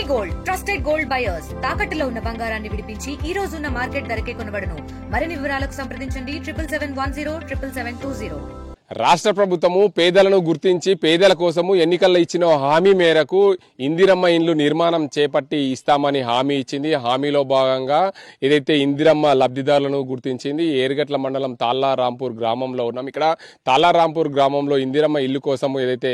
Gold trusted gold buyers తాకట్టులో ఉన్న బంగారాన్ని విడిపించి ఈ రోజు ఉన్న మార్కెట్ ధరకే కొనబడును. మరిన్ని వివరాలకు సంప్రదించండి 77107720. రాష్ట్ర ప్రభుత్వము పేదలను గుర్తించి పేదల కోసము ఎన్నికల్లో ఇచ్చిన హామీ మేరకు ఇందిరమ్మ ఇండ్లు నిర్మాణం చేపట్టి ఇస్తామని హామీ ఇచ్చింది. హామీలో భాగంగా ఏదైతే ఇందిరమ్మ లబ్ధిదారులను గుర్తించింది. ఏరుగట్ల మండలం తాళ్ళారాంపూర్ గ్రామంలో ఉన్నాం. ఇక్కడ తాళ్ళారాంపూర్ గ్రామంలో ఇందిరమ్మ ఇల్లు కోసము ఏదైతే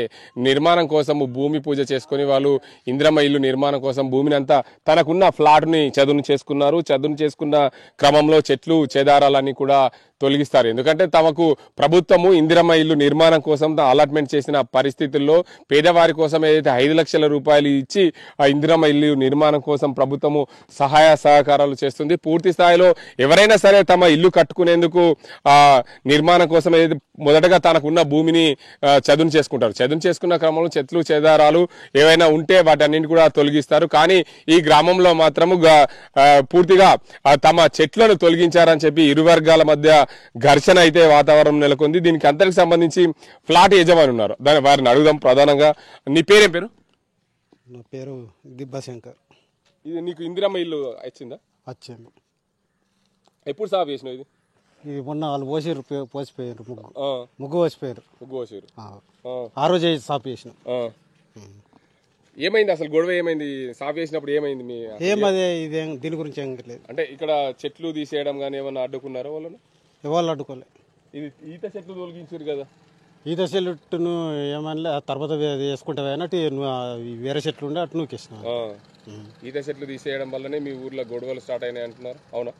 నిర్మాణం కోసము భూమి పూజ చేసుకుని వాళ్ళు ఇందిరమ్మ ఇల్లు నిర్మాణం కోసం భూమిని అంతా తనకున్న ఫ్లాట్ని చదును చేసుకున్నారు. చదును చేసుకున్న క్రమంలో చెట్లు చెదారాలన్నీ కూడా తొలగిస్తారు. ఎందుకంటే తమకు ప్రభుత్వము ఇందిరమ్మ ఇల్లు నిర్మాణం కోసం అలాట్మెంట్ చేసిన పరిస్థితుల్లో పేదవారి కోసం ఏదైతే 5 లక్షల రూపాయలు ఇచ్చి ఆ ఇందిరమ్మ ఇల్లు నిర్మాణం కోసం ప్రభుత్వము సహాయ సహకారాలు చేస్తుంది. పూర్తి స్థాయిలో ఎవరైనా సరే తమ ఇల్లు కట్టుకునేందుకు ఆ నిర్మాణం కోసం ఏదైతే మొదటగా తనకున్న భూమిని చదును చేసుకుంటారు. చదును చేసుకున్న క్రమంలో చెట్లు చెదారాలు ఏవైనా ఉంటే వాటన్నింటిని కూడా తొలగిస్తారు. కానీ ఈ గ్రామంలో మాత్రము పూర్తిగా తమ చెట్లను తొలగించారని చెప్పి ఇరు వర్గాల మధ్య ఘర్షణ అయితే వాతావరణం నెలకొంది. దీనికి అంతటికి సంబంధించి ఫ్లాట్ యజమాని ఉన్నారు, వారిని అడుగుదాం. ప్రధానంగా నీ పేరేం పేరు? నా పేరు దిబ్బశంకర్. ఇది నీకు ఇందిరమ్మ ఇల్లు వచ్చిందా? వచ్చింది. ఎప్పుడు సాగు చేసినావు? ఇది మొన్న వాళ్ళు పోసిపోయారు ముగ్గు పోసిపోయారు. ఆ రోజు సాపు చేసిన. ఏమైంది అసలు గొడవ? ఏమైంది సాఫ్ చేసినప్పుడు? ఏమైంది? ఏమదే ఇదేం దీని గురించి ఏం లేదు. అంటే ఇక్కడ చెట్లు తీసేయడం కానీ ఏమన్నా అడ్డుకున్నారో వాళ్ళను? ఎవరు అడ్డుకోలే. ఇది ఈత చెట్లు తొలగించారు కదా. ఈత చెట్టును ఏమన్నా తర్వాత వేసుకుంటావా అన్నట్టు వేరే చెట్లు ఉండే అటు నూకేసిన. ఈత చెట్లు తీసేయడం వల్లనే మీ ఊర్లో గొడవలు స్టార్ట్ అయినాయి అంటున్నారు, అవునా?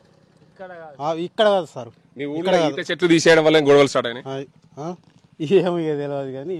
ఇక్కడ కాదు సార్, మీ ఊర్లో ఈత చెట్లు తీసేయడం వల్ల గొడవలు స్టార్ట్ అయినాయి. ఏమో తెలియదు కానీ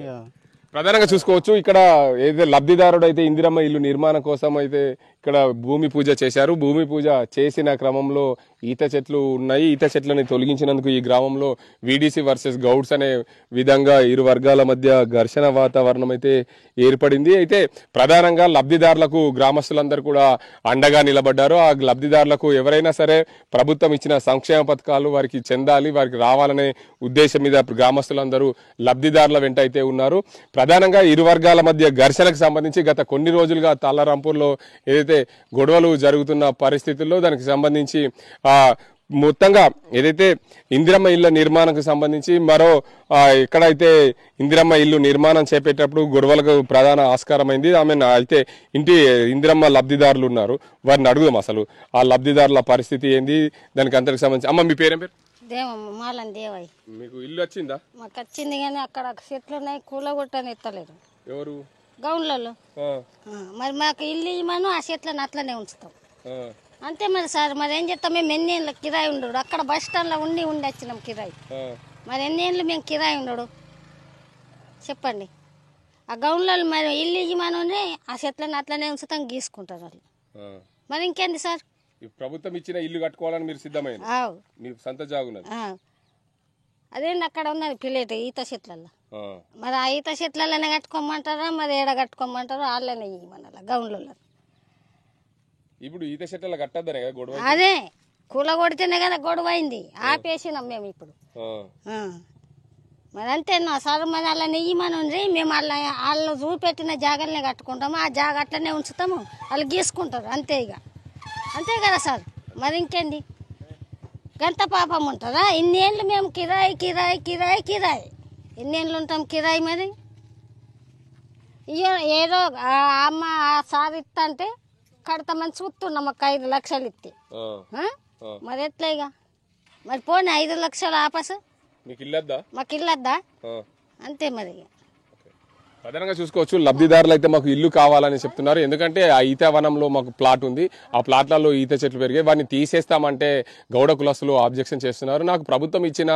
ప్రధానంగా చూసుకోవచ్చు. ఇక్కడ ఏదైతే లబ్ధిదారుడు అయితే ఇందిరమ్మ ఇల్లు నిర్మాణం కోసం అయితే ఇక్కడ భూమి పూజ చేశారు. భూమి పూజ చేసిన క్రమంలో ఈత చెట్లు ఉన్నాయి. ఈత చెట్లని తొలగించినందుకు ఈ గ్రామంలో వీడీసీ వర్సెస్ గౌడ్స్ అనే విధంగా ఇరు వర్గాల మధ్య ఘర్షణ వాతావరణం అయితే ఏర్పడింది. అయితే ప్రధానంగా లబ్ధిదారులకు గ్రామస్తులందరూ కూడా అండగా నిలబడ్డారు. ఆ లబ్ధిదారులకు ఎవరైనా సరే ప్రభుత్వం ఇచ్చిన సంక్షేమ పథకాలు వారికి చెందాలి, వారికి రావాలనే ఉద్దేశం మీద గ్రామస్తులందరూ లబ్ధిదారుల వెంట అయితే ఉన్నారు. ప్రధానంగా ఇరు వర్గాల మధ్య ఘర్షణకు సంబంధించి గత కొన్ని రోజులుగా తాళ్ళారాంపూర్లో ఏదైతే గొడవలు జరుగుతున్న పరిస్థితుల్లో దానికి సంబంధించి మొత్తంగా ఏదైతే ఇందిరమ్మ ఇళ్ల నిర్మాణంకు సంబంధించి మరో ఎక్కడైతే ఇందిరమ్మ ఇల్లు నిర్మాణం చేపట్టేటప్పుడు గొడవలకు ప్రధాన ఆస్కారమైంది. ఆమె అయితే ఇంటి ఇందిరమ్మ లబ్ధిదారులు ఉన్నారు, వారిని అడుగుదాం అసలు ఆ లబ్ధిదారుల పరిస్థితి ఏంది, దానికి అంతటికి సంబంధించి. అమ్మ మీ పేరేం పేరు? దేవయ్య. మీకు ఇల్లు వచ్చిందా? మాకు వచ్చింది కానీ అక్కడ చెట్లు ఉన్నాయి, కూలగొట్టని ఎత్తలేరు. ఎవరు? గౌన్లలో. మరి మాకు ఇల్లు ఇవ్వమను, ఆ చెట్లను అట్లనే ఉంచుతాం అంతే. మరి సార్ మరి ఏం చేస్తాం? మేము ఎన్ని ఏళ్ళు కిరాయి ఉండడు, అక్కడ బస్ స్టాండ్లో ఉండి వచ్చినాం కిరాయి. మరి ఎన్ని ఏళ్ళు మేము కిరాయి ఉండడు చెప్పండి? ఆ గౌన్లలో మరి ఇల్లు ఇవ్వమని ఆ చెట్లను అట్లనే ఉంచుతాం, గీసుకుంటారు వాళ్ళు. మరి ఇంకేంది సార్? ప్రభుత్వం ఇచ్చిన ఇల్లు కట్టుకోవాలని మీరు సిద్ధమైన మీ సొంత జాగున్నది. అదేంటి అక్కడ ఉన్నది పిల్లట ఈత చెట్లలో. మరి ఆ ఈత చెట్లలోనే కట్టుకోమంటారా, మరి ఏడ కట్టుకోమంటారో వాళ్ళనే ఇవ్వమనాల గౌన్లలో. ఇప్పుడు ఈత చెట్ల కట్టద్దనే కదా గొడవ? అదే కూల కొడితేనే కదా గొడవ అయింది, ఆపేసినాం మేము ఇప్పుడు. మరి అంతేనా సార్? మరి అలా నెయ్యమని మేము వాళ్ళు చూపెట్టిన జాగాలనే కట్టుకుంటాము, ఆ జాగ అట్లనే ఉంచుతాము, వాళ్ళు గీసుకుంటారు అంతే. ఇక అంతే కదా సార్? మరి ఇంకేంది? గంత పాపం ఉంటుందా? ఇన్నేళ్ళు మేము కిరాయి కిరాయి కిరాయి కిరాయి ఎన్నేళ్ళు ఉంటాం కిరాయి? మరి ఏదో అమ్మ సార్ ఇస్తా అంటే కడతామని చూస్తున్నాం, మాకు 5 లక్షలు ఇస్తే. మరి ఎట్లా ఇక? మరి పోనీ 5 లక్షలు ఆపసు మాకు ఇల్లద్దా? అంతే మరి. ప్రధానంగా చూసుకోవచ్చు లబ్ధిదారులు అయితే మాకు ఇల్లు కావాలని చెప్తున్నారు. ఎందుకంటే ఆ ఈత వనంలో మాకు ప్లాట్ ఉంది, ఆ ప్లాట్లలో ఈత చెట్లు పెరిగాయి, వాటిని తీసేస్తామంటే గౌడ కులస్తులు ఆబ్జెక్షన్ చేస్తున్నారు. నాకు ప్రభుత్వం ఇచ్చిన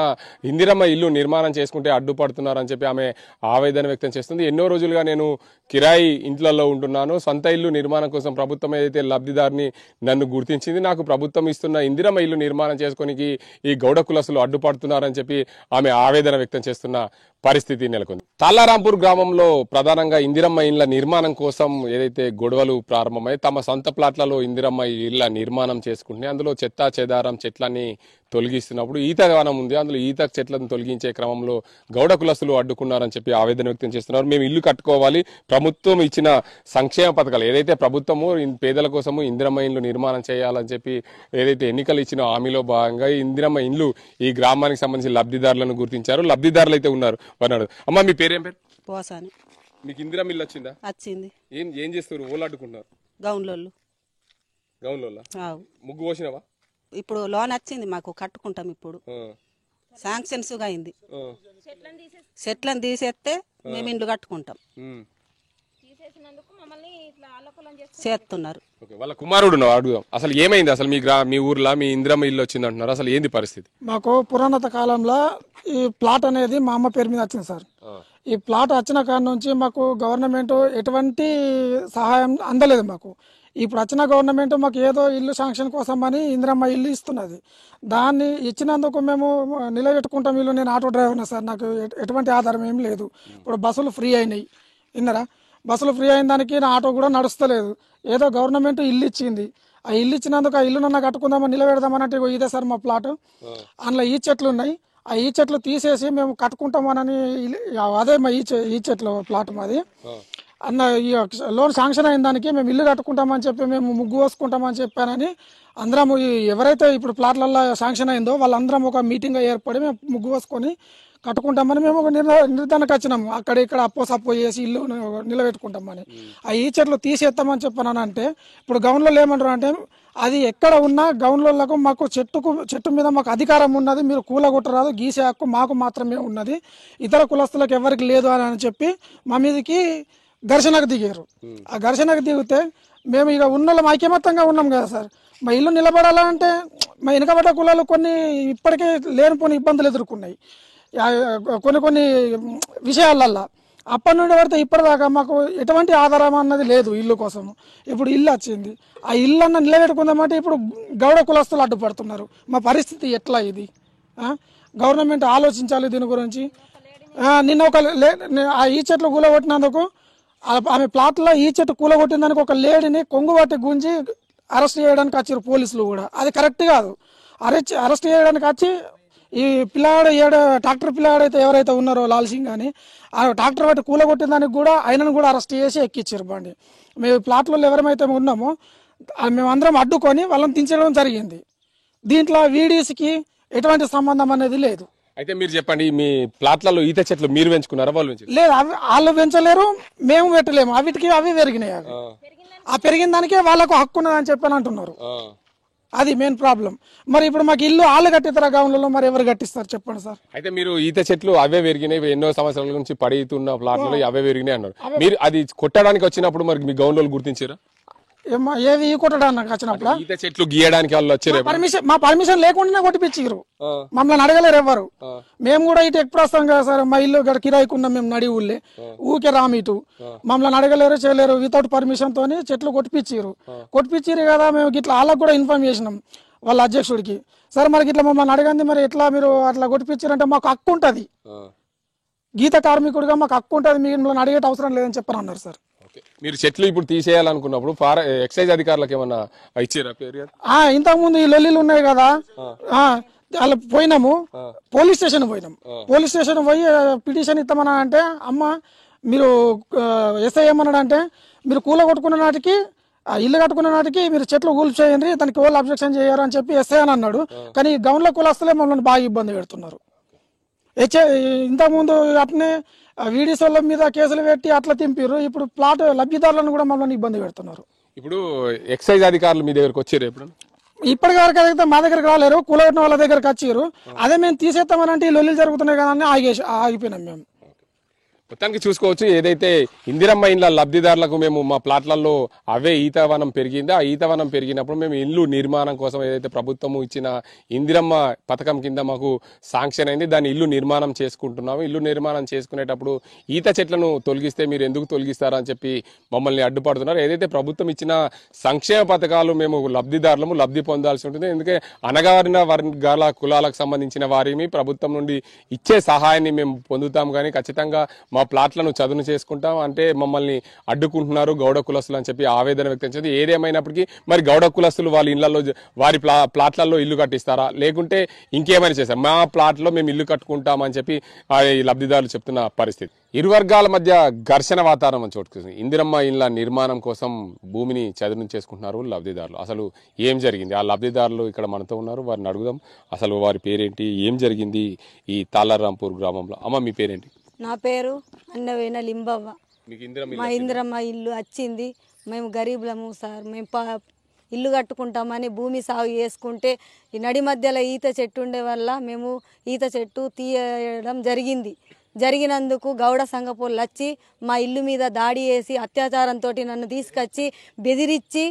ఇందిరమ్మ ఇల్లు నిర్మాణం చేసుకుంటే అడ్డుపడుతున్నారు అని చెప్పి ఆమె ఆవేదన వ్యక్తం చేస్తుంది. ఎన్నో రోజులుగా నేను కిరాయి ఇంట్లలో ఉంటున్నాను, సొంత ఇల్లు నిర్మాణం కోసం ప్రభుత్వం ఏదైతే లబ్ధిదారిని నన్ను గుర్తించింది, నాకు ప్రభుత్వం ఇస్తున్న ఇందిరమ్మ ఇల్లు నిర్మాణం చేసుకోనికి ఈ గౌడ కులస్తులు అడ్డుపడుతున్నారని చెప్పి ఆమె ఆవేదన వ్యక్తం చేస్తున్న పరిస్థితి నెలకొంది. తాళ్ళారాంపూర్ గ్రామంలో ప్రధానంగా ఇందిరమ్మ ఇండ్ల నిర్మాణం కోసం ఏదైతే గొడవలు ప్రారంభమై తమ సొంత ప్లాట్లలో ఇందిరమ్మ ఇళ్ల నిర్మాణం చేసుకుంటున్నాయి. అందులో చెత్తా చెదారం చెట్లని తొలగిస్తున్నప్పుడు ఈత వనం ఉంది, అందులో ఈత చెట్లను తొలగించే క్రమంలో గౌడ కులస్తులు అడ్డుకున్నారని చెప్పి ఆవేదన వ్యక్తం చేస్తున్నారు. మేము ఇల్లు కట్టుకోవాలి, ప్రభుత్వం ఇచ్చిన సంక్షేమ పథకాలు ఏదైతే ప్రభుత్వము పేదల కోసము ఇందిరమ్మ ఇండ్లు నిర్మాణం చేయాలని చెప్పి ఏదైతే ఎన్నికలు ఇచ్చిన హామీలో భాగంగా ఇందిరమ్మ ఇండ్లు ఈ గ్రామానికి సంబంధించిన లబ్ధిదారులను గుర్తించారు. లబ్ధిదారులు అయితే ఉన్నారు. అమ్మ మీ పేరేం పేరు? పోసాని. మీకు ఇందిరమ్మ ఇల్లు వచ్చిందా? వచ్చింది. ఏం చేస్తారు? ఓళ్ళు అడ్డుకుంటున్నారు. గౌన్లోళ్ళు. ముగ్గు పోసినవా? ఇప్పుడు లోన్ వచ్చింది మాకు, కట్టుకుంటాం. ఇప్పుడు శాంక్షన్స్ గా అయింది. చెట్లను తీసేస్తే మేము ఇండ్లు కట్టుకుంటాం. చేస్తున్నారు. వాళ్ళ కుమారుడు అడుగుదాం. అసలు ఏమైంది? అసలు మీ ఊర్లో మీ ఇందిరమ్మ ఇల్లు వచ్చింది అంటున్నారు. అసలు ఏంది పరిస్థితి? మాకు పురాణత కాలంలో ఈ ప్లాట్ అనేది మా అమ్మ పేరు మీద వచ్చింది సార్. ఈ ప్లాట్ వచ్చిన కాడ నుంచి మాకు గవర్నమెంట్ ఎటువంటి సహాయం అందలేదు మాకు. ఇప్పుడు వచ్చిన గవర్నమెంట్ మాకు ఏదో ఇల్లు శాంక్షన్ కోసం అని ఇందిరమ్మ ఇల్లు ఇస్తున్నది. దాన్ని ఇచ్చినందుకు మేము నిలబెట్టుకుంటాం ఇల్లు. నేను ఆటో డ్రైవర్ని సార్, నాకు ఎటువంటి ఆధారం ఏం లేదు. ఇప్పుడు బస్సులు ఫ్రీ అయినాయి, విన్నరా? బస్సులు ఫ్రీ అయిన దానికి నా ఆటో కూడా నడుస్తలేదు. ఏదో గవర్నమెంట్ ఇల్లు ఇచ్చింది, ఆ ఇల్లు ఇచ్చినందుకు ఆ ఇల్లు నన్ను కట్టుకుందామని నిలబెడదామనంటే ఇదే సార్ మా ప్లాట్. అందులో ఈ చెట్లు ఉన్నాయి, ఆ ఈ చెట్లు తీసేసి మేము కట్టుకుంటామని అదే మా ఈ చెట్లు ప్లాట్ మాది. అన్న ఈ లోన్ శాంక్షన్ అయిన దానికి మేము ఇల్లు కట్టుకుంటామని చెప్పి మేము ముగ్గు వేసుకుంటామని చెప్పానని అందరం ఎవరైతే ఇప్పుడు ప్లాట్లలో శాంక్షన్ అయిందో వాళ్ళందరం ఒక మీటింగ్ ఏర్పడి మేము ముగ్గు వేసుకొని కట్టుకుంటామని మేము ఒక నిర్ధారణకు వచ్చినాము. అక్కడ ఇక్కడ అప్పో చేసి ఇల్లు నిలబెట్టుకుంటామని. ఆ ఈ చెట్లు తీసేస్తామని చెప్పానంటే ఇప్పుడు గౌన్లలో ఏమంటారు అంటే, అది ఎక్కడ ఉన్నా గౌన్లకు మాకు చెట్టు మీద మాకు అధికారం ఉన్నది, మీరు కూలగొట్టరాదు, గీసే హక్కు మాకు మాత్రమే ఉన్నది, ఇతర కులస్తులకు ఎవరికి లేదు అని చెప్పి మా మీదకి ఘర్షణకు దిగారు. ఆ ఘర్షణకు దిగితే మేము ఇక ఉన్న ఐకమత్యంగా ఉన్నాం కదా సార్. మా ఇల్లు నిలబడాలంటే మా వెనుకబడ్డ కులాలు కొన్ని ఇప్పటికే లేనిపోని ఇబ్బందులు ఎదుర్కొన్నాయి కొన్ని విషయాలల్లో. అప్పటి నుండి పడితే ఇప్పటిదాకా మాకు ఎటువంటి ఆధారం అన్నది లేదు ఇల్లు కోసం. ఇప్పుడు ఇల్లు వచ్చింది, ఆ ఇల్లు అన్న నిలబెట్టుకుందామంటే ఇప్పుడు గౌడ కులస్తులు అడ్డుపడుతున్నారు. మా పరిస్థితి ఎట్లా? ఇది గవర్నమెంట్ ఆలోచించాలి దీని గురించి. నిన్న ఆ ఈ చెట్లు కూలగొట్టినందుకు ఆమె ప్లాట్లో ఈ చెట్టు కూలగొట్టిన ఒక లేడీని కొంగు పట్టి గుంజి అరెస్ట్ చేయడానికి వచ్చారు పోలీసులు కూడా. అది కరెక్ట్ కాదు. అరెస్ట్ చేయడానికి వచ్చి ఈ పిల్లాడు ట్రాక్టర్ పిల్లాడు అయితే ఎవరైతే ఉన్నారో లాల్ సింగ్ అని, ఆ ట్రాక్టర్ బట్టి కూలగొట్టిన దానికి కూడా ఆయనను కూడా అరెస్ట్ చేసి ఎక్కించారు బండి. మేము ప్లాట్లలో ఎవరైతే ఉన్నామో మేమందరం అడ్డుకొని వాళ్ళని దించడం జరిగింది. దీంట్లో వీడీసీకి ఎటువంటి సంబంధం అనేది లేదు. అయితే మీరు చెప్పండి, మీ ప్లాట్లలో ఈత చెట్లు మీరు పెంచుకున్నారా? వాళ్ళు లేదు, వాళ్ళు పెంచలేరు, మేము పెట్టలేము. అవిటికి అవి పెరిగినాయి. అవి ఆ పెరిగిన దానికే వాళ్ళకు హక్కు ఉన్నదని చెప్పని అంటున్నారు. అది మెయిన్ ప్రాబ్లం. మరి ఇప్పుడు మాకు ఇల్లు వాళ్ళు కట్టిస్తారా గౌన్లలో? మరి ఎవరు కట్టిస్తారు చెప్పండి సార్. అయితే మీరు ఈత చెట్లు అవే పెరిగినాయి, ఎన్నో సంవత్సరాల నుంచి పడుతున్న ప్లాట్లలో అవే పెరిగినాయి అన్నారు. మీరు అది కొట్టడానికి వచ్చినప్పుడు మరి మీ గౌన్లో గుర్తించారా? ఏది కొట్టడానికి వచ్చినప్పుడు ఈత చెట్లు గీయడానికి వాళ్ళు వచ్చారు. మా పర్మిషన్ లేకుండానే కొట్టిపించారు, మమ్మల్ని అడగలేరు ఎవరు. మేము కూడా ఇటు ఎక్కువ వస్తాం కదా సార్, మా ఇల్లు కిరాయికున్నాం మేము, నడి ఊళ్ళే ఊకే రాము ఇటు. మమ్మల్ని అడగలేరు చేయలేరు, వితౌట్ పర్మిషన్ తోని చెట్లు కొట్టిపించారు కదా. మేము ఇట్లా వాళ్ళకి కూడా ఇన్ఫార్మ్ చేసినాం వాళ్ళ అధ్యక్షుడికి. సరే మరి ఇట్లా మమ్మల్ని అడగండి, మరి ఎట్లా మీరు అట్లా కొట్టిపించారంటే మాకు హక్కు ఉంటుంది, గీత కార్మికుడిగా మాకు హక్కు ఉంటుంది, మిమ్మల్ని అడిగేట అవసరం లేదని చెప్పని అన్నారు సార్. మీరు చెట్లు ఇప్పుడు తీసేయాలనుకున్నప్పుడు ఎక్సైజ్ అధికారులకు ఏమన్నా ఇచ్చారా? ఇంతకు ముందు ఈ లొల్లీలు ఉన్నాయి కదా, అలా పోయినాము, పోలీస్ స్టేషన్ పోయినాం. పోలీస్ స్టేషన్ పోయి పిటిషన్ ఇస్తామన్నా అంటే, అమ్మ మీరు ఎస్ఐ ఏమన్నాడు అంటే, మీరు కూల కొట్టుకున్న నాటికి ఇల్లు కట్టుకున్న నాటికి మీరు చెట్లు కూల్చి చేయండి, దానికి వాళ్ళు అబ్జెక్షన్ చేయరు అని చెప్పి ఎస్ఐ అని అన్నాడు. కానీ గౌన్ల కులస్తులే మమ్మల్ని బాగా ఇబ్బంది పెడుతున్నారు. ఇంతకుముందు అట్నే వీడియోల మీద కేసులు పెట్టి అట్లా తింపారు. ఇప్పుడు ప్లాట్ లబ్ధిదారులను కూడా మమ్మల్ని ఇబ్బంది పెడుతున్నారు. ఇప్పుడు ఎక్సైజ్ అధికారులు మీ దగ్గరకు వచ్చారు ఎప్పుడు? ఇప్పటి వరకు అయితే మా దగ్గరకు రాలేరు, కూలగొట్టిన వాళ్ళ దగ్గరకు వచ్చారు. అదే మేము తీసేస్తామనంటే ఈ లొల్లిలు జరుగుతున్నాయి కదా అని ఆగిపోయినాం మేము. మొత్తానికి చూసుకోవచ్చు, ఏదైతే ఇందిరమ్మ ఇండ్ల లబ్ధిదారులకు మేము మా ప్లాట్లలో అవే ఈతవనం పెరిగిందో, ఆ ఈతవనం పెరిగినప్పుడు మేము ఇల్లు నిర్మాణం కోసం ఏదైతే ప్రభుత్వము ఇచ్చిన ఇందిరమ్మ పథకం కింద మాకు శాంక్షన్ అయింది, దాన్ని ఇల్లు నిర్మాణం చేసుకుంటున్నాము. ఇల్లు నిర్మాణం చేసుకునేటప్పుడు ఈత చెట్లను తొలగిస్తే మీరు ఎందుకు తొలగిస్తారని చెప్పి మమ్మల్ని అడ్డుపడుతున్నారు. ఏదైతే ప్రభుత్వం ఇచ్చిన సంక్షేమ పథకాలు మేము లబ్ధిదారులము లబ్ధి పొందాల్సి ఉంటుంది. ఎందుకంటే అనగారిన వర్గాల కులాలకు సంబంధించిన వారిని ప్రభుత్వం నుండి ఇచ్చే సహాయాన్ని మేము పొందుతాం, కానీ ఖచ్చితంగా మా ప్లాట్లను చదును చేసుకుంటాం అంటే మమ్మల్ని అడ్డుకుంటున్నారు గౌడ కులస్తులు అని చెప్పి ఆవేదన వ్యక్తం చేసింది. ఏదేమైనప్పటికీ మరి గౌడ కులస్తులు వాళ్ళ ఇళ్లలో వారి ప్లాట్లలో ఇల్లు కట్టిస్తారా లేకుంటే ఇంకేమైనా చేస్తారు? మా ప్లాట్లో మేము ఇల్లు కట్టుకుంటామని చెప్పి ఈ లబ్ధిదారులు చెప్తున్న పరిస్థితి. ఇరు వర్గాల మధ్య ఘర్షణ వాతావరణం చోటుకుంది. ఇందిరమ్మ ఇళ్ల నిర్మాణం కోసం భూమిని చదును చేసుకుంటున్నారు లబ్ధిదారులు. అసలు ఏం జరిగింది? ఆ లబ్ధిదారులు ఇక్కడ మనతో ఉన్నారు, వారిని అడుగుదాం. అసలు వారి పేరేంటి, ఏం జరిగింది ఈ తాళారాంపూర్ గ్రామంలో? అమ్మ మీ పేరేంటి? నా పేరు అన్నవేన లింబవ్వ. మీకు ఇందిరమ్మ మా ఇందిరమ్మ ఇల్లు వచ్చింది. మేము గరీబులము సార్. మేము ఇల్లు కట్టుకుంటామని భూమి సాగు చేసుకుంటే ఈ నడి మధ్యలో ఈత చెట్టు ఉండే వల్ల మేము ఈత చెట్టు తీయడం జరిగినందుకు గౌడ సంఘపోళ్ళు వచ్చి మా ఇల్లు మీద దాడి చేసి అత్యాచారంతో నన్ను తీసుకొచ్చి బెదిరించి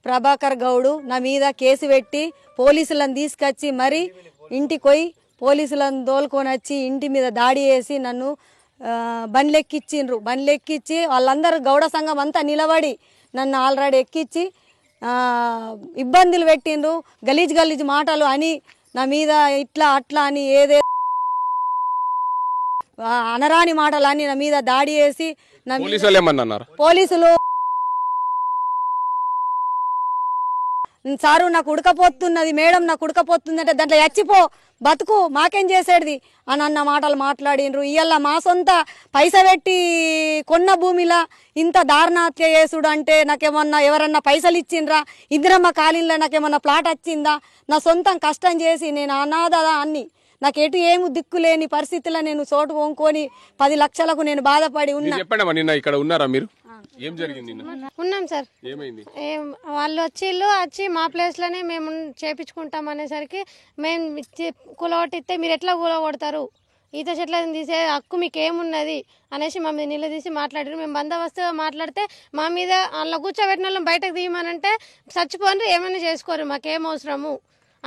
ప్రభాకర్ గౌడు నా మీద కేసు పెట్టి పోలీసులను తీసుకొచ్చి మరి ఇంటికి పోయి పోలీసులను దోలుకొని వచ్చి ఇంటి మీద దాడి చేసి నన్ను బండ్లెక్కిచ్చి వాళ్ళందరూ గౌడ సంఘం అంతా నిలబడి నన్ను ఆల్రెడీ ఎక్కించి ఇబ్బందులు పెట్టిండ్రు. గలీజ్ మాటలు అని నా మీద ఇట్లా అట్లా అని ఏదే అనరాని మాటలు అని నా మీద దాడి చేసి పోలీసులు సారు నాకు ఉడకపోతున్నది మేడం, నాకు ఉడకపోతుంది అంటే దాంట్లో చచ్చిపో బతుకు మాకేం చేసేది అని అన్న మాటలు మాట్లాడినరు. ఇవాళ మా సొంత పైస పెట్టి కొన్న భూమిలా ఇంత దారుణాత్య చేసుడు అంటే నాకేమన్నా ఎవరన్నా పైసలు ఇచ్చిండ్రా? ఇందిరమ్మ కాలనీలో నాకేమన్నా ప్లాట్ వచ్చిందా? నా సొంతం కష్టం చేసి నేను అనాథ అన్ని నాకు ఎటు ఏమి దిక్కులేని పరిస్థితిలో నేను చోటు కొనుక్కొని 10 లక్షలకు నేను బాధపడి ఉన్నా. చెప్పండి, నిన్న ఇక్కడ ఉన్నారా మీరు? ఏం జరిగింది? ఉన్నాం సార్. ఏమైంది? వాళ్ళు వచ్చి మా ప్లేస్ లోనే మేము చేపించుకుంటాం అనేసరికి మేము కూలగొట్టిస్తే మీరు ఎట్లా కూలగొడతారు, ఈత చెట్లను తీసే హక్కు మీకు ఏమున్నది అనేసి మా మీద నిలదీసి మాట్లాడారు. మేము బందోబస్తుగా మాట్లాడితే మా మీద వాళ్ళ కూర్చోబెట్టిన వాళ్ళని బయటకు తీయమనంటే చచ్చిపోండి ఏమైనా చేసుకోరు మాకేం అవసరము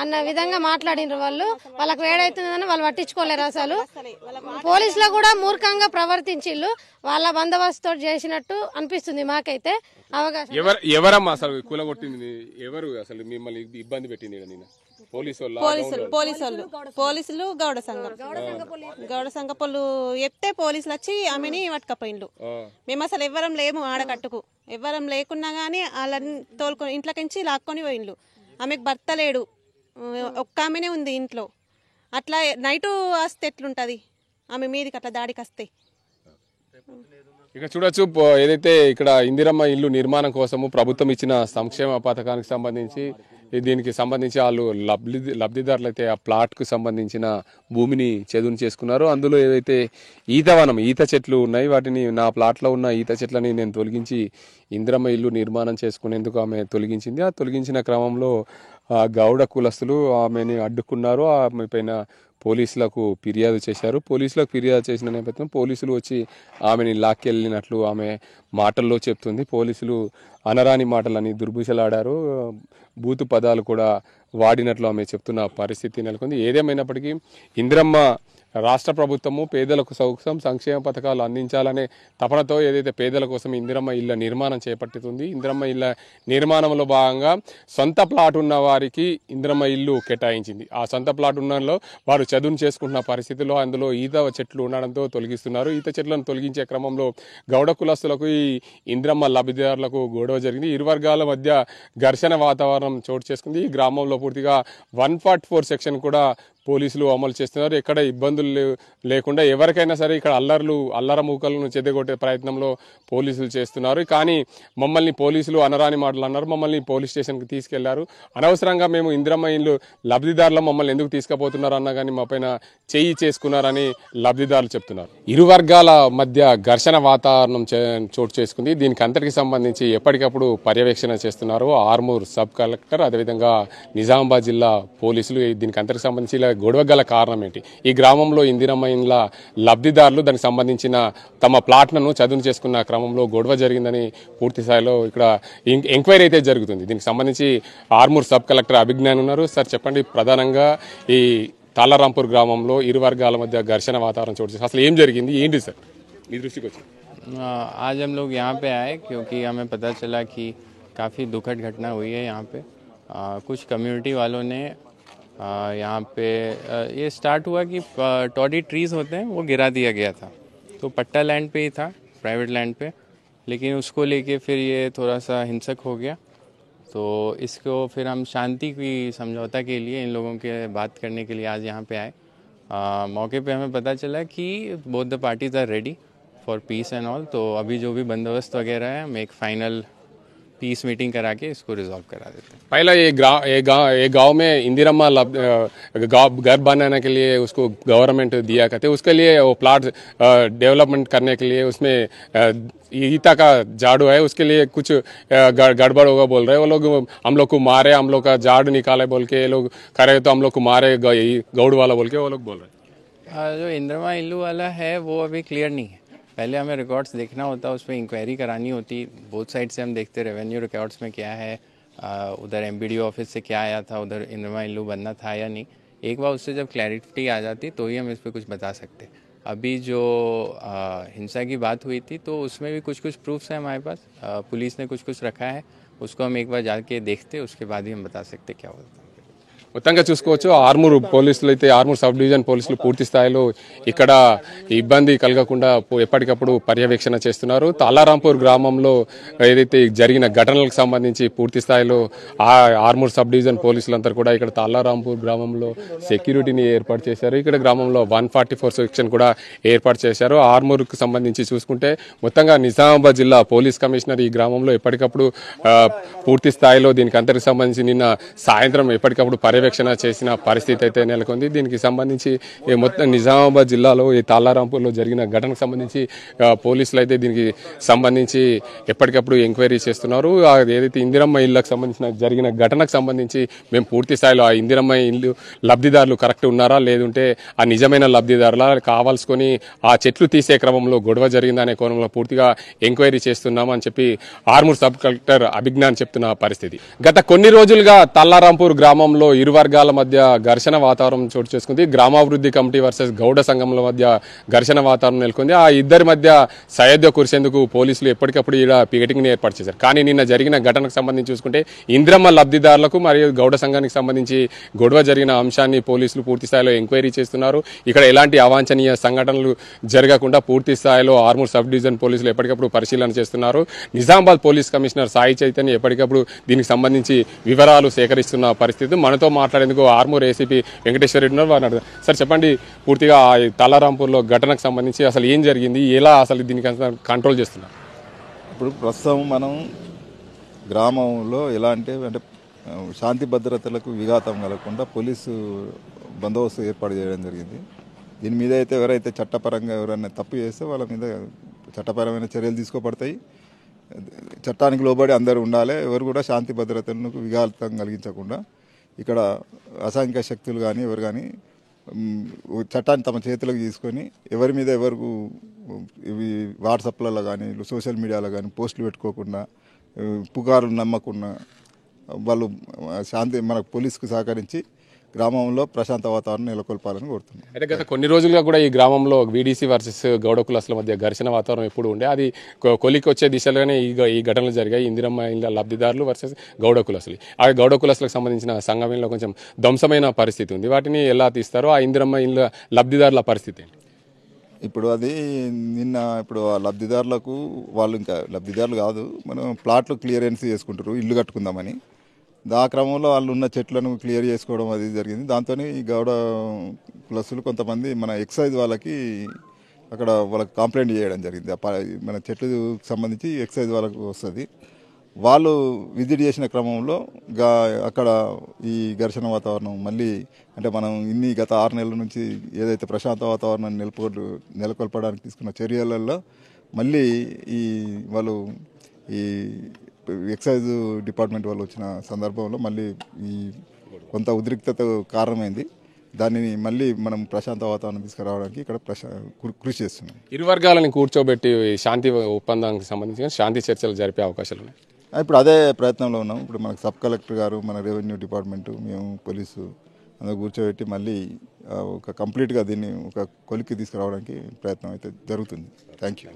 అన్న విధంగా మాట్లాడినారు. వాళ్ళకి వేడవుతుందని వాళ్ళు పట్టించుకోలేరు. అసలు పోలీసులు కూడా మూర్ఖంగా ప్రవర్తించిళ్ళు. వాళ్ళ బందోబస్తు చేసినట్టు అనిపిస్తుంది మాకైతే. అవకాశం ఎవరమ్మా అసలు కూలగొట్టింది? ఎవరు అసలు మిమ్మల్ని ఇబ్బంది పెట్టింది? పోలీసులు గౌడ సంఘపోళ్ళు చెప్తే పోలీసులు వచ్చి ఆమెని పట్టుకపోయిండ్రు. మేము అసలు ఎవ్వరం లేము ఆడకట్టుకు. ఎవ్వరం లేకున్నా గానీ వాళ్ళని తోలుకొని ఇంట్లోకించి లాక్కొని పోయిండ్రు. ఆమెకు భర్త లేడు, ఒక్క ఆమెనే ఉంది ఇంట్లో. అట్లా నైటు వస్తే ఎట్లుంటది ఆమె మీదకి అట్లా దాడికి వస్తే? ఇక చూడొచ్చు, ఏదైతే ఇక్కడ ఇందిరమ్మ ఇల్లు నిర్మాణం కోసము ప్రభుత్వం ఇచ్చిన సంక్షేమ పథకానికి సంబంధించి దీనికి సంబంధించి వాళ్ళు లబ్ధిదారులు అయితే ఆ ప్లాట్కు సంబంధించిన భూమిని చదును చేసుకున్నారు. అందులో ఏదైతే ఈత చెట్లు ఉన్నాయి వాటిని నా ప్లాట్లో ఉన్న ఈత చెట్లని నేను తొలగించి ఇందిరమ్మ ఇల్లు నిర్మాణం చేసుకునేందుకు ఆమె తొలగించింది. ఆ తొలగించిన క్రమంలో గౌడ కులస్తులు ఆమెని అడ్డుకున్నారు. ఆమె పైన పోలీసులకు ఫిర్యాదు చేశారు. పోలీసులకు ఫిర్యాదు చేసిన నేపథ్యం పోలీసులు వచ్చి ఆమెని లాక్కెళ్ళినట్లు ఆమె మాటల్లో చెప్తుంది. పోలీసులు అనరాని మాటలని దుర్భుషలాడారు, బూతు పదాలు కూడా వాడినట్లు ఆమె చెప్తున్న పరిస్థితి నెలకొంది. ఏదేమైనప్పటికీ ఇందిరమ్మ రాష్ట్ర ప్రభుత్వము పేదలకు సంక్షేమ పథకాలు అందించాలనే తపనతో ఏదైతే పేదల కోసం ఇందిరమ్మ ఇళ్ల నిర్మాణం చేపట్టుతుంది. ఇందిరమ్మ ఇళ్ల నిర్మాణంలో భాగంగా సొంత ప్లాట్ ఉన్న వారికి ఇందిరమ్మ ఇల్లు కేటాయించింది. ఆ సొంత ప్లాట్ ఉన్నలో వారు చదును చేసుకుంటున్న పరిస్థితుల్లో అందులో ఈత చెట్లు ఉండడంతో తొలగిస్తున్నారు. ఈత చెట్లను తొలగించే క్రమంలో గౌడ కులస్తులకు ఈ ఇందిరమ్మ లబ్ధిదారులకు గొడవ జరిగింది. ఇరు వర్గాల మధ్య ఘర్షణ వాతావరణం చోటు చేసుకుంది. ఈ గ్రామంలో పూర్తిగా 144 సెక్షన్ కూడా పోలీసులు అమలు చేస్తున్నారు. ఎక్కడ ఇబ్బందులు లేకుండా ఎవరికైనా సరే ఇక్కడ అల్లర మూకలను చెదగొట్టే ప్రయత్నంలో పోలీసులు చేస్తున్నారు. కానీ మమ్మల్ని పోలీసులు అనరాని మాటలు అన్నారు, మమ్మల్ని పోలీస్ స్టేషన్కి తీసుకెళ్లారు. అనవసరంగా మేము ఇందిరమ్మ ఇల్లు లబ్ధిదారులు మమ్మల్ని ఎందుకు తీసుకుపోతున్నారు అన్నా కానీ మా పైన చేయి చేసుకున్నారని లబ్ధిదారులు చెప్తున్నారు. ఇరు వర్గాల మధ్య ఘర్షణ వాతావరణం చోటు చేసుకుంది. దీనికి అంతటికి సంబంధించి ఎప్పటికప్పుడు పర్యవేక్షణ చేస్తున్నారు ఆర్మూర్ సబ్ కలెక్టర్, అదేవిధంగా నిజామాబాద్ జిల్లా పోలీసులు. దీనికి అంతటికి సంబంధించి గొడవ గల కారణం ఏంటి, ఈ గ్రామంలో ఇందిరమ్మ ఇండ్ల లబ్ధిదారులు దానికి సంబంధించిన తమ ప్లాట్లను చదును చేసుకున్న క్రమంలో గొడవ జరిగిందని పూర్తి స్థాయిలో ఇక్కడ ఎంక్వైరీ అయితే జరుగుతుంది. దీనికి సంబంధించి ఆర్మూర్ సబ్ కలెక్టర్ అభిజ్ఞాన్ ఉన్నారు. సార్ చెప్పండి, ప్రధానంగా ఈ తాళారాంపూర్ గ్రామంలో ఇరు వర్గాల మధ్య ఘర్షణ వాతావరణం చోటు చేసి అసలు ఏం జరిగింది ఏంటి సార్ మీ దృష్టికి వచ్చింది? आज हम लोग यहाँ पे आए क्योंकि हमें पता चला कि काफ़ी दुखद घटना हुई है यहाँ पे। कुछ कम्युनिटी वालों ने यहाँ पे ये स्टार्ट हुआ कि टॉडी ट्रीज़ होते हैं वो गिरा दिया गया था। तो पट्टा लैंड पे ही था, प्राइवेट लैंड पे, लेकिन उसको लेके फिर ये थोड़ा सा हिंसक हो गया। तो इसको फिर हम शांति की समझौता के लिए इन लोगों के बात करने के लिए आज यहाँ पे आए। मौके पे हमें पता चला कि both the parties are ready for peace and all. तो अभी जो भी बंदोबस्त वगैरह है हम एक फाइनल पीस मीटिंग करा के इसको रिजॉल्व करा देते हैं। पहला ये गांव में इंदिरम्मा घर बनाने के लिए उसको गवर्नमेंट दिया करते, उसके लिए वो प्लाट डेवलपमेंट करने के लिए उसमें ईटा का झाड़ू है, उसके लिए कुछ गड़बड़ होगा बोल रहे हैं वो लोग। हम लोग को मारे, हम लोग का झाड़ू निकाले बोल के ये लोग करे, तो हम लोग को मारे गौड़ वाला बोल के वो लोग बोल रहे हैं। जो इंदिरम्मा इल्लू वाला है वो अभी क्लियर नहीं है, पहले हमें रिकॉर्ड्स देखना होता, उस पर इंक्वायरी करानी होती। बोथ साइड से हम देखते रेवेन्यू रिकॉर्ड्स में क्या है, उधर एमपीडीओ ऑफिस से क्या आया था, उधर इंदिरम्मा इल्लू बनना था या नहीं। एक बार उससे जब क्लैरिटी आ जाती तो ही हम इस पर कुछ बता सकते। अभी जो हिंसा की बात हुई थी तो उसमें भी कुछ प्रूफ्स हैं हमारे पास, पुलिस ने कुछ रखा है, उसको हम एक बार जाके देखते, उसके बाद ही हम बता सकते क्या होता है। మొత్తంగా చూసుకోవచ్చు ఆర్మూర్ పోలీసులు అయితే ఆర్మూర్ సబ్ డివిజన్ పోలీసులు పూర్తి స్థాయిలో ఇక్కడ ఇబ్బంది కలగకుండా ఎప్పటికప్పుడు పర్యవేక్షణ చేస్తున్నారు. తాలారాంపూర్ గ్రామంలో ఏదైతే జరిగిన ఘటనలకు సంబంధించి పూర్తి స్థాయిలో ఆర్మూర్ సబ్ డివిజన్ పోలీసులంతా కూడా ఇక్కడ తాలారాంపూర్ గ్రామంలో సెక్యూరిటీని ఏర్పాటు చేశారు. ఇక్కడ గ్రామంలో 144 సెక్షన్ కూడా ఏర్పాటు చేశారు. ఆర్మూర్కు సంబంధించి చూసుకుంటే మొత్తంగా నిజామాబాద్ జిల్లా పోలీస్ కమిషనర్ ఈ గ్రామంలో ఎప్పటికప్పుడు పూర్తి స్థాయిలో దీనికి అంతటికి సంబంధించి నిన్న సాయంత్రం ఎప్పటికప్పుడు పర్యవేక్షణ చేసిన పరిస్థితి అయితే నెలకొంది. దీనికి సంబంధించి మొత్తం నిజామాబాద్ జిల్లాలో ఈ తాలారాంపూర్లో జరిగిన ఘటనకు సంబంధించి పోలీసులు అయితే దీనికి సంబంధించి ఎప్పటికప్పుడు ఎంక్వైరీ చేస్తున్నారు. ఏదైతే ఇందిరమ్మ ఇళ్ళకు సంబంధించిన జరిగిన ఘటనకు సంబంధించి మేము పూర్తి స్థాయిలో ఆ ఇందిరమ్మ ఇల్లు లబ్ధిదారులు కరెక్ట్ ఉన్నారా, లేదంటే ఆ నిజమైన లబ్ధిదారులా కావాల్సుకొని ఆ చెట్లు తీసే క్రమంలో గొడవ జరిగిందనే కోణంలో పూర్తిగా ఎంక్వైరీ చేస్తున్నామని చెప్పి ఆర్మూర్ సబ్ కలెక్టర్ అభిజ్ఞాన్ చెప్తున్న పరిస్థితి. గత కొన్ని రోజులుగా తాలారాంపూర్ గ్రామంలో ఇరు వర్గాల మధ్య ఘర్షణ వాతావరణం చోటు చేసుకుంది. గ్రామాభివృద్ధి కమిటీ వర్సెస్ గౌడ సంఘంల మధ్య ఘర్షణ వాతావరణం నెలకొంది. ఆ ఇద్దరి మధ్య సయోధ్య కురిసేందుకు పోలీసులు ఎప్పటికప్పుడు ఇక్కడ పికెటింగ్ ఏర్పాటు చేశారు. కానీ నిన్న జరిగిన ఘటనకు సంబంధించి చూసుకుంటే ఇందిరమ్మ లబ్ధిదారులకు మరియు గౌడ సంఘానికి సంబంధించి గొడవ జరిగిన అంశాన్ని పోలీసులు పూర్తి స్థాయిలో ఎంక్వైరీ చేస్తున్నారు. ఇక్కడ ఎలాంటి అవాంఛనీయ సంఘటనలు జరగకుండా పూర్తి స్థాయిలో ఆర్మూర్ సబ్ డివిజన్ పోలీసులు ఎప్పటికప్పుడు పరిశీలన చేస్తున్నారు. నిజామాబాద్ పోలీస్ కమిషనర్ సాయి చైతన్య ఎప్పటికప్పుడు దీనికి సంబంధించి వివరాలు సేకరిస్తున్న పరిస్థితి. మనతో మాట్లాడేందుకు ఆర్మూర్ ఏసీపీ వెంకటేశ్వర రెడ్డి ఉన్నారు. సార్ చెప్పండి, పూర్తిగా తాలారాంపూర్లో ఘటనకు సంబంధించి అసలు ఏం జరిగింది, ఎలా అసలు దీనికి కంట్రోల్ చేస్తున్నారు? ఇప్పుడు ప్రస్తుతం మనం గ్రామంలో ఎలా అంటే శాంతి భద్రతలకు విఘాతం కలగకుండా పోలీసు బందోబస్తు ఏర్పాటు చేయడం జరిగింది. దీని మీద అయితే ఎవరైతే చట్టపరంగా ఎవరైనా తప్పు చేస్తే వాళ్ళ మీద చట్టపరమైన చర్యలు తీసుకోబడతాయి. చట్టానికి లోబడి అందరూ ఉండాలి. ఎవరు కూడా శాంతి భద్రతలకు విఘాతం కలిగించకుండా ఇక్కడ అసాంఘిక శక్తులు కానీ ఎవరు కానీ చట్టాన్ని తమ చేతులకు తీసుకొని ఎవరి మీద ఎవరు ఇవి వాట్సాప్లలో కానీ సోషల్ మీడియాలో కానీ పోస్టులు పెట్టుకోకుండా పుకారులు నమ్మకుండా వాళ్ళు మన పోలీసుకు సహకరించి గ్రామంలో ప్రశాంత వాతావరణం నెలకొల్పాలని కోరుతున్నాం. అయితే గత కొన్ని రోజులుగా కూడా ఈ గ్రామంలో వీడీసీ వర్సెస్ గౌడ కులస్తుల మధ్య ఘర్షణ వాతావరణం ఎప్పుడు ఉండే, అది కొలికి వచ్చే దిశలోనే ఈ ఘటనలు జరిగాయి. ఇందిరమ్మ ఇళ్ళ లబ్ధిదారులు వర్సెస్ గౌడ కులస్తులు. ఆ గౌడ కులస్తులకు సంబంధించిన సంఘంలో కొంచెం ధ్వంసమైన పరిస్థితి ఉంది. వాటిని ఎలా తీస్తారో ఆ ఇందిరమ్మ ఇళ్ళ లబ్ధిదారుల పరిస్థితి ఇప్పుడు అది ఇప్పుడు ఆ లబ్ధిదారులకు వాళ్ళు ఇంకా లబ్ధిదారులు కాదు, మనం ప్లాట్లు క్లియరెన్స్ చేసుకుంటారు ఇల్లు కట్టుకుందామని. ఆ క్రమంలో వాళ్ళు ఉన్న చెట్లను క్లియర్ చేసుకోవడం అది జరిగింది. దాంతో ఈ గౌడ కులస్తులు కొంతమంది మన ఎక్సైజ్ వాళ్ళకి అక్కడ వాళ్ళకి కంప్లైంట్ చేయడం జరిగింది. మన చెట్లకు సంబంధించి ఎక్సైజ్ వాళ్ళకు వస్తుంది. వాళ్ళు విజిట్ చేసిన క్రమంలో అక్కడ ఈ ఘర్షణ వాతావరణం మళ్ళీ అంటే మనం గత 6 నెలల నుంచి ఏదైతే ప్రశాంత వాతావరణాన్ని నెలకొల్పడానికి తీసుకున్న చర్యలలో మళ్ళీ వాళ్ళు ఎక్సైజ్ డిపార్ట్మెంట్ వాళ్ళు వచ్చిన సందర్భంలో మళ్ళీ కొంత ఉద్రిక్తత కారణమైంది. దానిని మళ్ళీ మనం ప్రశాంత వాతావరణం తీసుకురావడానికి ఇక్కడ కృషి చేస్తున్నాం. ఇరు వర్గాలను కూర్చోబెట్టి శాంతి ఒప్పందానికి సంబంధించి శాంతి చర్చలు జరిపే అవకాశాలు ఉన్నాయి. ఇప్పుడు అదే ప్రయత్నంలో ఉన్నాం. ఇప్పుడు మనకు సబ్ కలెక్టర్ గారు, మన రెవెన్యూ డిపార్ట్మెంటు, మేము పోలీసు అందరూ కూర్చోబెట్టి మళ్ళీ కంప్లీట్గా దీన్ని ఒక కొలిక్కి తీసుకురావడానికి ప్రయత్నం అయితే జరుగుతుంది. Thank you.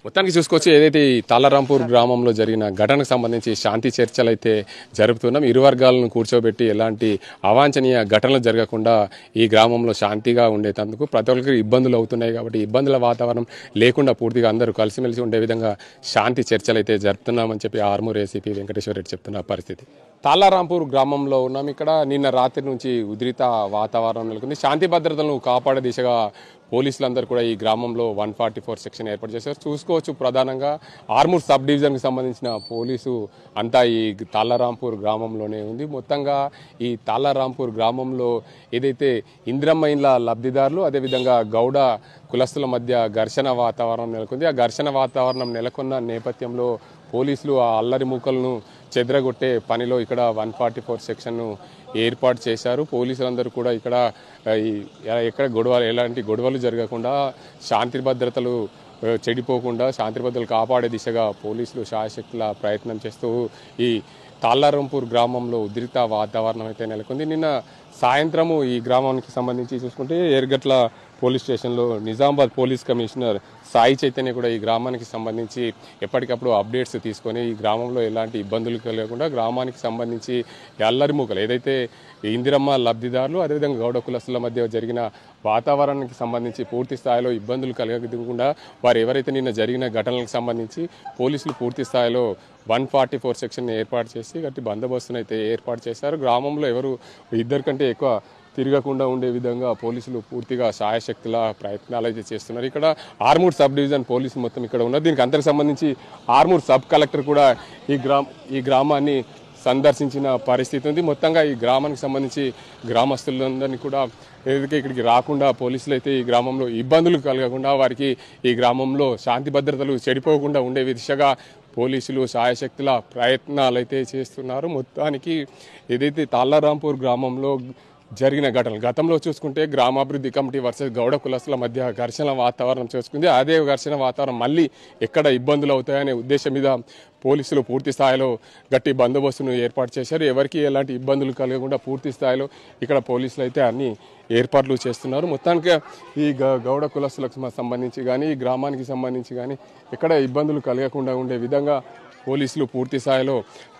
మొత్తానికి చూసుకోవచ్చు ఏదైతే ఈ తాళరాంపూర్ గ్రామంలో జరిగిన ఘటనకు సంబంధించి శాంతి చర్చలు అయితే జరుపుతున్నాం. ఇరు వర్గాలను కూర్చోబెట్టి ఎలాంటి అవాంఛనీయ ఘటనలు జరగకుండా ఈ గ్రామంలో శాంతిగా ఉండేందుకు ప్రతి ఒక్కరికి ఇబ్బందులు అవుతున్నాయి కాబట్టి ఇబ్బందుల వాతావరణం లేకుండా పూర్తిగా అందరూ కలిసిమెలిసి ఉండే విధంగా శాంతి చర్చలు అయితే జరుపుతున్నామని చెప్పి ఆర్మూర్ ఏసీపీ వెంకటేశ్వర రెడ్డి చెప్తున్న పరిస్థితి. తాళరాంపూర్ గ్రామంలో ఉన్నాం. ఇక్కడ నిన్న రాత్రి నుంచి ఉద్రిత వాతావరణం నెలకొంది. శాంతి భద్రతలను కాపాడే దిశగా పోలీసులందరూ కూడా ఈ గ్రామంలో 144 సెక్షన్ ఏర్పాటు చేశారు. చూసుకోవచ్చు ప్రధానంగా ఆర్మూర్ సబ్ డివిజన్కి సంబంధించిన పోలీసు అంతా ఈ తాళరాంపూర్ గ్రామంలోనే ఉంది. మొత్తంగా ఈ తాళరాంపూర్ గ్రామంలో ఏదైతే ఇందిరమ్మ ఇండ్ల లబ్ధిదారులు అదేవిధంగా గౌడ కులస్తుల మధ్య ఘర్షణ వాతావరణం నెలకొంది. ఆ ఘర్షణ వాతావరణం నెలకొన్న నేపథ్యంలో పోలీసులు ఆ అల్లరి మూకలను చెదరగొట్టే పనిలో ఇక్కడ 144 సెక్షన్ను ఏర్పాటు చేశారు. పోలీసులందరూ కూడా ఇక్కడ ఎక్కడ ఎలాంటి గొడవలు జరగకుండా శాంతి భద్రతలు చెడిపోకుండా శాంతి భద్రతలు కాపాడే దిశగా పోలీసులు శాయశక్తుల ప్రయత్నం చేస్తూ ఈ తాళరాంపూర్ గ్రామంలో ఉద్రిక్త వాతావరణం అయితే నెలకొంది. నిన్న సాయంత్రము ఈ గ్రామానికి సంబంధించి చూసుకుంటే ఎర్గట్ల పోలీస్ స్టేషన్లో నిజామాబాద్ పోలీస్ కమిషనర్ సాయి చైతన్య కూడా ఈ గ్రామానికి సంబంధించి ఎప్పటికప్పుడు అప్డేట్స్ తీసుకొని ఈ గ్రామంలో ఎలాంటి ఇబ్బందులు కలగకుండా గ్రామానికి సంబంధించి అల్లరి మూకలు ఏదైతే ఇందిరమ్మ లబ్ధిదారులు అదేవిధంగా గౌడ కులస్తుల మధ్య జరిగిన వాతావరణానికి సంబంధించి పూర్తి స్థాయిలో ఇబ్బందులు కలగకుండా వారు ఎవరైతే నిన్న జరిగిన ఘటనలకు సంబంధించి పోలీసులు పూర్తి స్థాయిలో 144 సెక్షన్ ఏర్పాటు చేసి గట్టి బందోబస్తును అయితే ఏర్పాటు చేశారు. గ్రామంలో ఎవరు ఇద్దరికంటే ఎక్కువ తిరగకుండా ఉండే విధంగా పోలీసులు పూర్తిగా శాయశక్తుల ప్రయత్నాలు అయితే చేస్తున్నారు. ఇక్కడ ఆర్మూర్ సబ్ డివిజన్ పోలీసులు మొత్తం ఇక్కడ ఉన్నారు. దీనికి అంతకు సంబంధించి ఆర్మూర్ సబ్ కలెక్టర్ కూడా ఈ గ్రామాన్ని సందర్శించిన పరిస్థితి ఉంది. మొత్తంగా ఈ గ్రామానికి సంబంధించి గ్రామస్తులందరినీ కూడా ఏదైతే ఇక్కడికి రాకుండా పోలీసులు అయితే ఈ గ్రామంలో ఇబ్బందులు కలగకుండా వారికి ఈ గ్రామంలో శాంతి భద్రతలు చెడిపోకుండా ఉండే దిశగా పోలీసులు శాయశక్తుల ప్రయత్నాలు అయితే చేస్తున్నారు. మొత్తానికి ఏదైతే తాళరాంపూర్ గ్రామంలో జరిగిన ఘటనలు గతంలో చూసుకుంటే గ్రామాభివృద్ధి కమిటీ వర్సెస్ గౌడ కులస్తుల మధ్య ఘర్షణ వాతావరణం చూసుకుంది. అదే ఘర్షణ వాతావరణం మళ్ళీ ఎక్కడ ఇబ్బందులు అవుతాయనే ఉద్దేశం మీద పోలీసులు పూర్తి స్థాయిలో గట్టి బందోబస్తును ఏర్పాటు చేశారు. ఎవరికి ఎలాంటి ఇబ్బందులు కలగకుండా పూర్తి స్థాయిలో ఇక్కడ పోలీసులు అయితే అన్ని ఏర్పాట్లు చేస్తున్నారు. మొత్తానికి ఈ గౌడ కులస్తులకు సంబంధించి కానీ ఈ గ్రామానికి సంబంధించి కానీ ఎక్కడ ఇబ్బందులు కలగకుండా ఉండే విధంగా పోలీసులు పూర్తి స్థాయిలో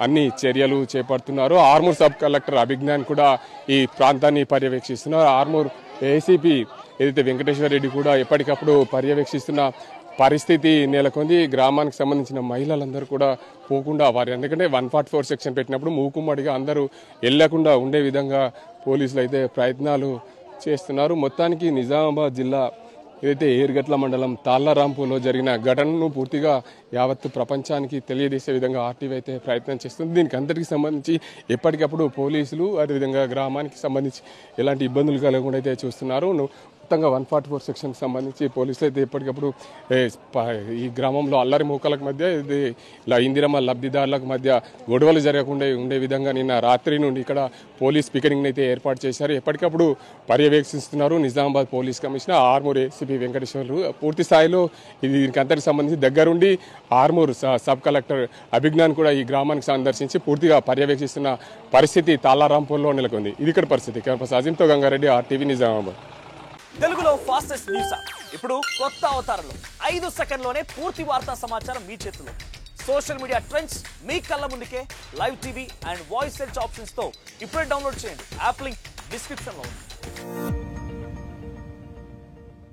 అన్ని చర్యలు చేపడుతున్నారు. ఆర్మూర్ సబ్ కలెక్టర్ అభిజ్ఞాన్ కూడా ఈ ప్రాంతాన్ని పర్యవేక్షిస్తున్నారు. ఆర్మూర్ ఏసీపీ ఏదైతే వెంకటేశ్వర రెడ్డి కూడా ఎప్పటికప్పుడు పర్యవేక్షిస్తున్న పరిస్థితి నెలకొంది. గ్రామానికి సంబంధించిన మహిళలందరూ కూడా పోకుండా వారి ఎందుకంటే 144 సెక్షన్ పెట్టినప్పుడు మూకుమ్మడిగా అందరూ వెళ్లకుండా ఉండే విధంగా పోలీసులు అయితే ప్రయత్నాలు చేస్తున్నారు. మొత్తానికి నిజామాబాద్ జిల్లా ఏదైతే ఏర్గట్ల మండలం తాళ్ళరాంపూర్లో జరిగిన ఘటనను పూర్తిగా యావత్ ప్రపంచానికి తెలియజేసే విధంగా ఆర్టీవీ అయితే ప్రయత్నం చేస్తుంది. దీనికి అందరికీ సంబంధించి ఎప్పటికప్పుడు పోలీసులు అదేవిధంగా గ్రామానికి సంబంధించి ఎలాంటి ఇబ్బందులు కలగకుండా అయితే చూస్తున్నారు. మొత్తంగా 144 సెక్షన్కి సంబంధించి పోలీసులు అయితే ఎప్పటికప్పుడు ఈ గ్రామంలో అల్లరి మూకలకు మధ్య ఇలా ఇందిరమ్మ లబ్ధిదారులకు మధ్య గొడవలు జరగకుండా ఉండే విధంగా నిన్న రాత్రి నుండి ఇక్కడ పోలీస్ పికెటింగ్ అయితే ఏర్పాటు చేశారు. ఎప్పటికప్పుడు పర్యవేక్షిస్తున్నారు. Nizamabad police commissioner Armoor ACP Venkateswarlu పూర్తి స్థాయిలో దీనికి అంతటికి సంబంధించి దగ్గరుండి ఆర్మూర్ సబ్ కలెక్టర్ అభిజ్ఞాన్ కూడా ఈ గ్రామానికి సందర్శించి పూర్తిగా పర్యవేక్షిస్తున్న పరిస్థితి తాళ్ళరాంపూర్లో నెలకొంది. ఇది ఇక్కడ పరిస్థితి. అజింతో గంగారెడ్డి, ఆర్టీవీ, నిజామాబాద్. తెలుగులో ఫాస్టెస్ట్ న్యూస్ ఇప్పుడు కొత్త అవతారంలో 5 సెకండ్లోనే పూర్తి వార్తా సమాచారం మీ చేతిలో. సోషల్ మీడియా ట్రెండ్స్ మీ కళ్ళ ముందుకే live TV and voice search options తో ఇప్పుడే డౌన్లోడ్ చేయండి. యాప్ లింక్ డిస్క్రిప్షన్ లో ఉంది.